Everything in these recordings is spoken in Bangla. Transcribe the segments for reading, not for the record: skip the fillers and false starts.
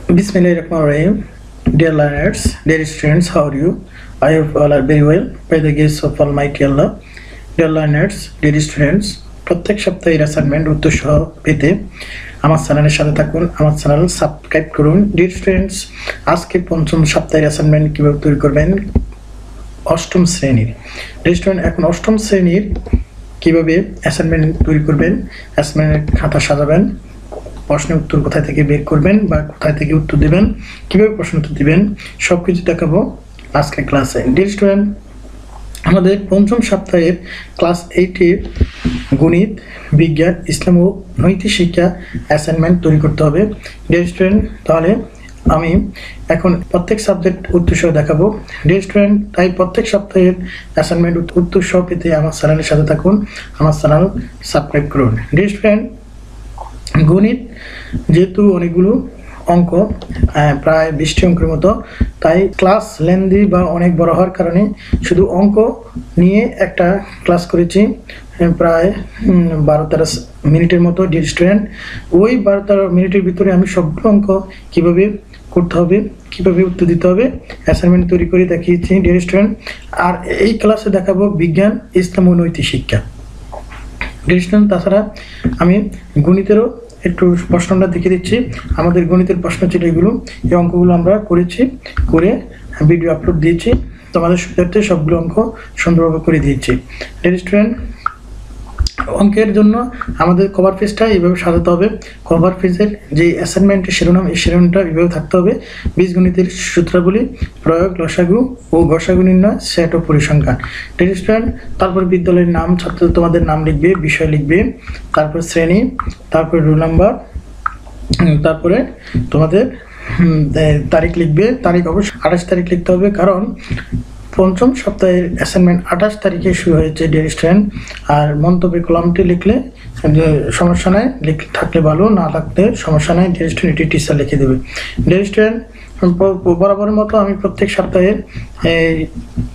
Bismillahirrahmanirrahim. Dear learners, dear students, how are you? I hope all are very well by the grace of Almighty Allah. Dear learners, dear students, প্রত্যেক সপ্তাহের অ্যাসাইনমেন্ট উত্তর সহ পেতে আমার চ্যানেলের সাথে থাকুন, আমার চ্যানেল সাবস্ক্রাইব করুন। ডিয়ার স্টুডেন্টস, আজকে পঞ্চম সপ্তাহের অ্যাসাইনমেন্ট কিভাবে তৈরি করবেন অষ্টম শ্রেণীর। ডিয়ার স্টুডেন্ট, এখন অষ্টম শ্রেণীর কিভাবে অ্যাসাইনমেন্ট তৈরি করবেন, অ্যাসাইনমেন্টের খাতা সাজাবেন, প্রশ্নের উত্তর কোথায় থেকে বের করবেন বা কোথায় থেকে উত্তর দেবেন, কিভাবে প্রশ্ন উত্তর দিবেন, সব কিছু দেখাবো আজকের ক্লাসে। ডিয়ার স্টুডেন্ট, আমাদের পঞ্চম সপ্তাহের ক্লাস 8-এর গণিত, বিজ্ঞান, ইসলাম ও নৈতিক শিক্ষা অ্যাসাইনমেন্ট তৈরি করতে হবে। ডিয়ার স্টুডেন্ট, তাহলে আমি এখন প্রত্যেক সাবজেক্ট উত্তর সহ দেখাবো। ডিয়ার স্টুডেন্ট, তাই প্রত্যেক সপ্তাহের অ্যাসাইনমেন্ট উত্তর সহ পেতে আমার চ্যানেলের সাথে থাকুন, আমার চ্যানেল সাবস্ক্রাইব করুন। ডিয়ার স্টুডেন্ট, গণিত যেহেতু অনেকগুলো অঙ্ক, প্রায় 20টি অঙ্কের মতো, তাই ক্লাস লেন্দি বা অনেক বড় হওয়ার কারণে শুধু অঙ্ক নিয়ে একটা ক্লাস করেছি প্রায় 12-13 মিনিটের মতো। ডিয়ার স্টুডেন্ট, ওই 12-13 মিনিটের ভিতরে আমি সবগুলো অঙ্ক কীভাবে করতে হবে, কীভাবে উত্তর দিতে হবে অ্যাসাইনমেন্ট তৈরি করে দেখিয়েছি। ডিয়ার স্টুডেন্ট, আর এই ক্লাসে দেখাবো বিজ্ঞান, ইসলাম ও নৈতিক শিক্ষা। ডিয়ার স্টুডেন্ট, তাছাড়া আমি গণিতেরও একটু প্রশ্নটা দেখিয়ে দিচ্ছি। আমাদের গণিতের প্রশ্ন ছিল এগুলো, এই অঙ্কগুলো আমরা করেছি, করে ভিডিও আপলোড দিয়েছি, তোমাদের সুবিধার্থে সবগুলো অঙ্ক সুন্দরভাবে করে দিয়েছি। ডিয়ার স্টুডেন্ট, অঙ্কের জন্য আমাদের কভার পেজটা এইভাবে সাজাতে হবে। কভার পেজের যে অ্যাসাইনমেন্টের শিরোনাম, এই শিরোনামটা এইভাবে থাকতে হবে: বীজগণিতের সূত্রাবলী, প্রয়োগ, লসাগু ও গসাগু নির্ণয়, সেট ও পরিসংখ্যান। ডিয়ার স্টুডেন্ট, তারপর বিদ্যালয়ের নাম, ছাত্র তোমাদের নাম লিখবে, বিষয় লিখবে, তারপর শ্রেণী, তারপর রোল নাম্বার, তারপরে তোমাদের তারিখ লিখবে। তারিখ অবশ্যই 28 তারিখ লিখতে হবে, কারণ পঞ্চম সপ্তাহের অ্যাসাইনমেন্ট 28 তারিখে শুরু হয়েছে। ডিয়ার স্টুডেন্ট, আর মন্তব্যের কলামটি লিখলে সমস্যা নাই, থাকলে ভালো, না থাকলে সমস্যা নাই। ডিয়ার স্টুডেন্ট, এটি টিচার লিখে দেবে। ডিয়ার স্টুডেন্ট, বরাবরের মতো আমি প্রত্যেক সপ্তাহে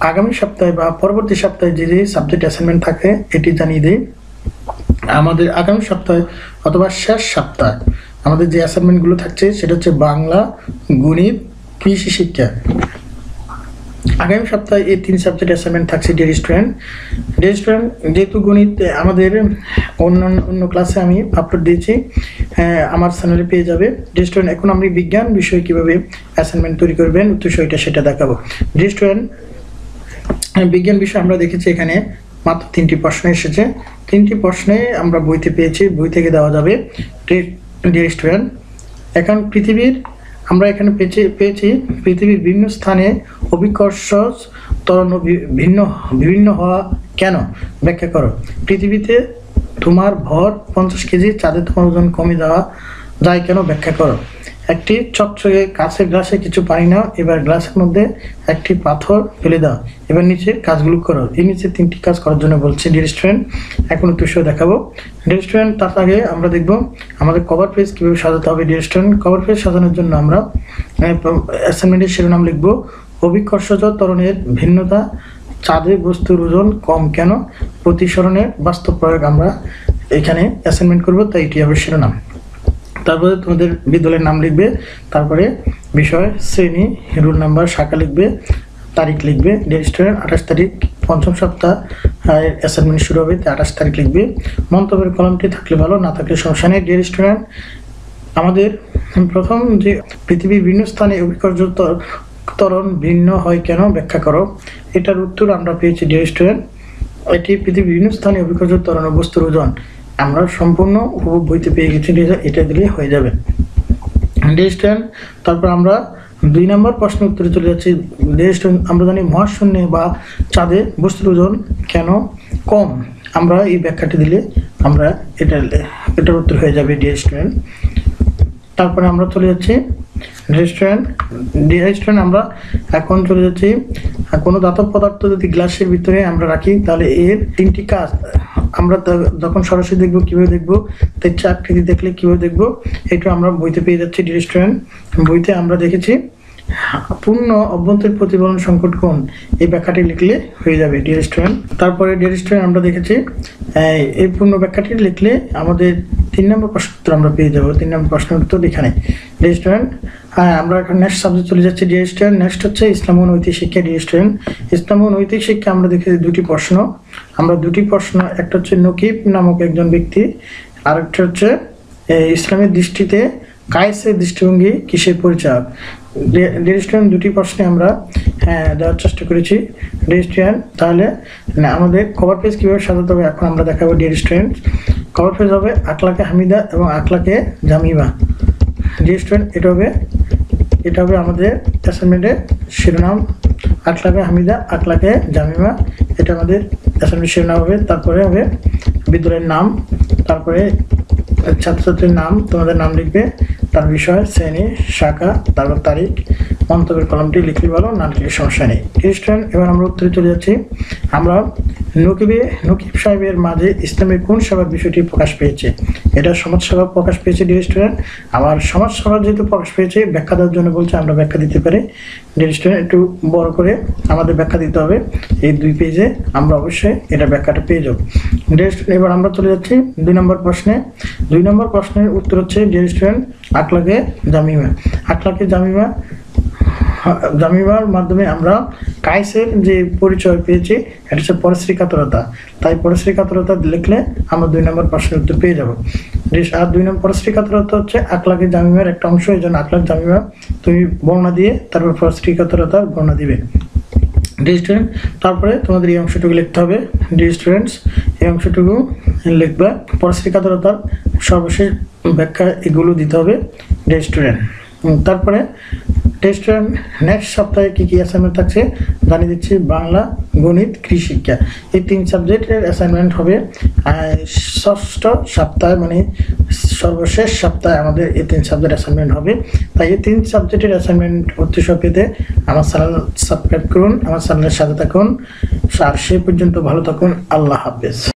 আগামী সপ্তাহে বা পরবর্তী সপ্তাহে যে যে সাবজেক্ট অ্যাসাইনমেন্ট থাকে এটি জানিয়ে দিই। আমাদের আগামী সপ্তাহে অথবা শেষ সপ্তাহে আমাদের যে অ্যাসাইনমেন্টগুলো থাকছে সেটা হচ্ছে বাংলা, গণিত, কৃষি শিক্ষা। আগামী সপ্তাহে এই 3 সাবজেক্ট অ্যাসাইনমেন্ট থাকছে। ডিয়ার স্টুডেন্ট, যেহেতু গণিত আমাদের অন্য ক্লাসে আমি আপলোড দিয়েছি, আমার চ্যানেলে পেয়ে যাবে। ডিয়ার স্টুডেন্ট, এখন আমি বিজ্ঞান বিষয়ে কীভাবে অ্যাসাইনমেন্ট তৈরি করবেন উত্তর সেটা দেখাবো। ডিয়ার স্টুডেন্ট, বিজ্ঞান বিষয়ে আমরা দেখেছি এখানে মাত্র 3টি প্রশ্ন এসেছে। 3টি প্রশ্নে আমরা বইতে পেয়েছি, বই থেকে দেওয়া যাবে। ডিয়ার স্টুডেন্ট, এখন আমরা এখানে পেয়েছি পৃথিবীর বিভিন্ন স্থানে অভিকর্ষ ত্বরণ বিভিন্ন হওয়া কেন ব্যাখ্যা করো। পৃথিবীতে তোমার ভর 50 কেজি, চাঁদে তোমার ওজন কমে যাওয়া যায় কেন ব্যাখ্যা করো। একটি চকচকে কাঁচের গ্লাসে কিছু পানি নাও, এবার গ্লাসের মধ্যে একটি পাথর ফেলে দাও, এবার নিচে কাজগুলো করো। এই নিচে 3টি কাজ করার জন্য বলছে। ডিয়ার স্টুডেন্ট, এখন উত্তর দেখাবো। ডিয়ার স্টুডেন্ট, তার আগে আমরা দেখবো আমাদের কভার পেজ কীভাবে সাজাতে হবে। ডিয়ার স্টুডেন্ট, কভার পেজ সাজানোর জন্য আমরা অ্যাসাইনমেন্টের শিরোনাম লিখবো অভিকর্ষজ ত্বরণের ভিন্নতা, চাঁদে বস্তুর ওজন কম কেন, প্রতিসরণের বাস্তব প্রয়োগ আমরা এখানে অ্যাসাইনমেন্ট করবো, তাই এটি হবে শিরোনাম। তারপরে তোমাদের বিদ্যালয়ের নাম লিখবে, তারপরে বিষয়, শ্রেণী, রোল নাম্বার, শাখা লিখবে, তারিখ লিখবে। ডিয়ার স্টুডেন্ট, 28 তারিখ পঞ্চম সপ্তাহ অ্যাসাইনমেন্ট শুরু হবে, তাই 28 তারিখ লিখবে। মন্তব্যের কলামটি থাকলে ভালো, না থাকলে সমস্যা নেই। ডিয়ার স্টুডেন্ট, আমাদের প্রথম যে পৃথিবীর বিভিন্ন স্থানে অভিকর্ষ ত্বরণ ভিন্ন হয় কেন ব্যাখ্যা করো, এটার উত্তর আমরা পেয়েছি। ডিয়ার স্টুডেন্ট, এটি পৃথিবীর বিভিন্ন স্থানে অভিকর্ষ ত্বরণ ও বস্তুর ওজন আমরা সম্পূর্ণ বইতে পেয়ে গেছি, এটা দিলে হয়ে যাবে। ডিয়ার স্টুডেন্ট, তারপর আমরা 2 নম্বর প্রশ্ন উত্তরে চলে যাচ্ছি। ডিয়ার স্টুডেন্ট, আমরা জানি মহাশূন্যে বা চাঁদে বস্তুর ওজন কেন কম, আমরা এই ব্যাখ্যাটি দিলে আমরা এটার উত্তর হয়ে যাবে। ডিয়ার স্টুডেন্ট, তারপরে আমরা চলে যাচ্ছি ডিয়ার স্টুডেন্ট, আমরা এখন চলে যাচ্ছি কোনো ধাতব পদার্থ যদি গ্লাসের ভিতরে আমরা রাখি তাহলে এর 3টি কাজ আমরা যখন সরাসরি দেখবো কীভাবে দেখবো, তাই চাকরি দেখলে কীভাবে দেখবো, এটা আমরা বইতে পেয়ে যাচ্ছি। ডিয়ার স্টুডেন্ট, বইতে আমরা দেখেছি পূর্ণ অভ্যন্তরীণ প্রতিফলন সংকট কোণ, এই ব্যাখ্যাটি লিখলে হয়ে যাবে। ডিয়ার স্টুডেন্ট, তারপরে ডিয়ার স্টুডেন্ট আমরা দেখেছি এই পূর্ণ ব্যাখ্যাটি লিখলে আমাদের 3 নম্বর প্রশ্নের উত্তর আমরা পেয়ে যাব। 3 নম্বর প্রশ্নের উত্তর এখানে। ডিয়ার স্টুডেন্ট, আমরা এখন নেক্সট সাবজেক্ট চলে যাচ্ছি। ডিয়ার স্টুডেন্ট, নেক্সট হচ্ছে ইসলাম ও নৈতিক শিক্ষা। ডিয়ার স্টুডেন্ট, ইসলাম ও নৈতিক শিক্ষা আমরা দেখেছি দুটি প্রশ্ন। আমরা দুটি প্রশ্ন, একটা হচ্ছে নকিব নামক একজন ব্যক্তি, আরেকটা হচ্ছে ইসলামের দৃষ্টিতে কায়েসের দৃষ্টিভঙ্গি কিসের পরিচায়ক। ডিয়ার স্টুডেন্ট, দুটি প্রশ্নে আমরা দেওয়ার চেষ্টা করেছি। ডিয়ার স্টুডেন্ট, তাহলে আমাদের কভার পেজ কীভাবে সাজাতে হবে এখন আমরা দেখাবো। ডিয়ার স্টুডেন্ট, কভার পেজ হবে আকলাকে হামিদা এবং আকলাকে জামিমা। ডিয়ার স্টুডেন্ট, এটা হবে আমাদের অ্যাসাইনমেন্টের শিরোনাম, আকলাকে হামিদা, আকলাকে জামিমা, এটা আমাদের অ্যাসাইনমেন্ট শিরোনাম হবে। তারপরে হবে বিদ্যালয়ের নাম, তারপরে ছাত্রছাত্রীর নাম, তোমাদের নাম লিখবে, তার বিষয়, শ্রেণী, শাখা, তারপর তারিখ, মন্তব্যের কলমটি লিখলে ভালো, না লিখলে সমস্যা নেই। স্টুডেন্ট, এবার আমরা উত্তরে চলে যাচ্ছি। আমরা নকিব সাহেবের মাঝে ইসলামের কোন সেবার বিষয়টি প্রকাশ পেয়েছে? এটা সমাজসেবা প্রকাশ পেয়েছে। ডিয়ার স্টুডেন্ট, আমার সমাজসেবা যেহেতু প্রকাশ পেয়েছে, ব্যাখ্যা দেওয়ার জন্য বলছে, আমরা ব্যাখ্যা দিতে পারি। ডিয়ার স্টুডেন্ট, একটু বড় করে আমাদের ব্যাখ্যা দিতে হবে। এই 2 পেজে আমরা অবশ্যই এটা ব্যাখ্যাটা পেয়ে যাব। ডিয়ার স্টুডেন্ট, এবার আমরা চলে যাচ্ছি 2 নম্বর প্রশ্নে। 2 নম্বর প্রশ্নের উত্তর হচ্ছে ডিয়ার স্টুডেন্ট আকলাকে জামিমা। আকলাকে জামিমার মাধ্যমে আমরা কায়েসের যে পরিচয় পেয়েছি, এটা হচ্ছে পরশ্রী কাতরতা। তাই পরশ্রী কাতরতা লিখলে আমরা 2 নম্বর প্রশ্নের উত্তর পেয়ে যাব। আর 2 নম্বর পরশ্রী কাতরতা হচ্ছে আকলাকে জামিমার একটা অংশ, এই জন্য আকলাক জামিমা তুমি বর্ণনা দিয়ে তারপর পরশ্রী কাতরতার বর্ণনা দিবে। ডিয়ার স্টুডেন্ট, তারপরে তোমাদের এই অংশটুকু লিখতে হবে। ডিয়ার স্টুডেন্টস, এই অংশটুকু লিখবে, পরশ্রী কাতরতার সর্বশেষ ব্যাখ্যা এগুলো দিতে হবে। ডিয়ার স্টুডেন্ট, তারপরে স্টুডেন্ট নেক্সট সপ্তাহে কী কী অ্যাসাইনমেন্ট থাকছে জানিয়ে দিচ্ছি। বাংলা, গণিত, কৃষি শিক্ষা, এই 3 সাবজেক্টের অ্যাসাইনমেন্ট হবে 6ষ্ঠ সপ্তাহে, মানে সর্বশেষ সপ্তাহে আমাদের এই 3 সাবজেক্ট অ্যাসাইনমেন্ট হবে। তাই এই 3 সাবজেক্টের অ্যাসাইনমেন্ট উদ্দেশ্য পেতে আমার চ্যানেল সাবস্ক্রাইব করুন, আমার চ্যানেলের সাথে থাকুন। আর সে পর্যন্ত ভালো থাকুন। আল্লাহ হাফেজ।